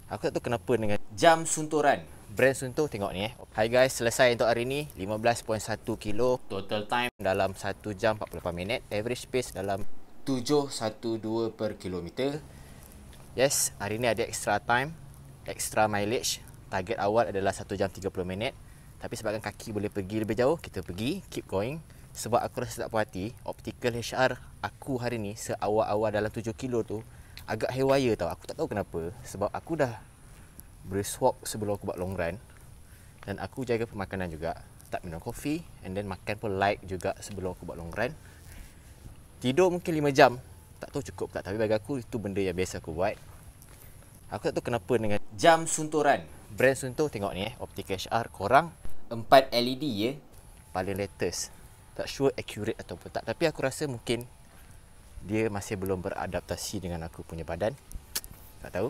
Aku tak tahu kenapa dengan jam sunturan. Brand Suntur tengok ni Hai guys, selesai untuk hari ni 15.1 kilo. Total time dalam 1 jam 48 minit. Average pace dalam 712 per kilometer. Yes, hari ni ada extra time, extra mileage. Target awal adalah 1 jam 30 minit. Tapi sebabkan kaki boleh pergi lebih jauh, kita pergi, keep going. Sebab aku rasa tak puas hati, optical HR aku hari ni seawal-awal dalam 7 kilo tu agak haywire tau. Aku tak tahu kenapa. Sebab aku dah brisk walk sebelum aku buat long run. Dan aku jaga pemakanan juga. Tak minum kopi. And then makan pun light juga sebelum aku buat long run. Tidur mungkin 5 jam. Tak tahu cukup tak. Tapi bagi aku itu benda yang biasa aku buat. Aku tak tahu kenapa dengan jam sunturan. Brand Suntur tengok ni Optical HR. Korang 4 LED ya. Paling latest. Tak sure accurate ataupun tak. Tapi aku rasa mungkin dia masih belum beradaptasi dengan aku punya badan. Tak tahu.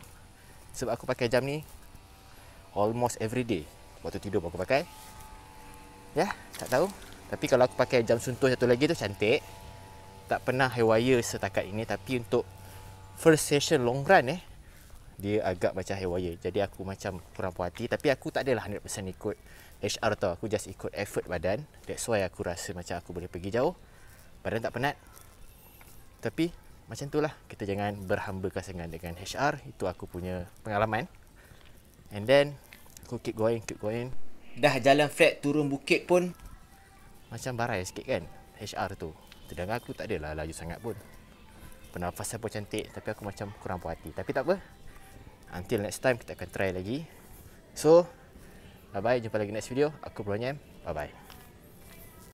Sebab aku pakai jam ni almost every day. Waktu tidur pun aku pakai. Ya, tak tahu. Tapi kalau aku pakai jam suntur satu lagi tu cantik. Tak pernah haywire setakat ini. Tapi untuk first session long run dia agak macam haywire. Jadi aku macam kurang puas hati. Tapi aku tak adalah 100% ikut HR tau. Aku just ikut effort badan. That's why aku rasa macam aku boleh pergi jauh. Badan tak penat. Tapi macam itulah. Kita jangan berhambakan sangat dengan HR. Itu aku punya pengalaman. And then aku keep going. Dah jalan flat turun bukit pun macam barai sikit kan HR tu. Sedangkan aku tak adalah laju sangat pun. Pernafasan pun cantik. Tapi aku macam kurang puas hati. Tapi tak apa. Until next time kita akan try lagi. So bye bye. Jumpa lagi next video. Aku Bro Nyam. Bye bye.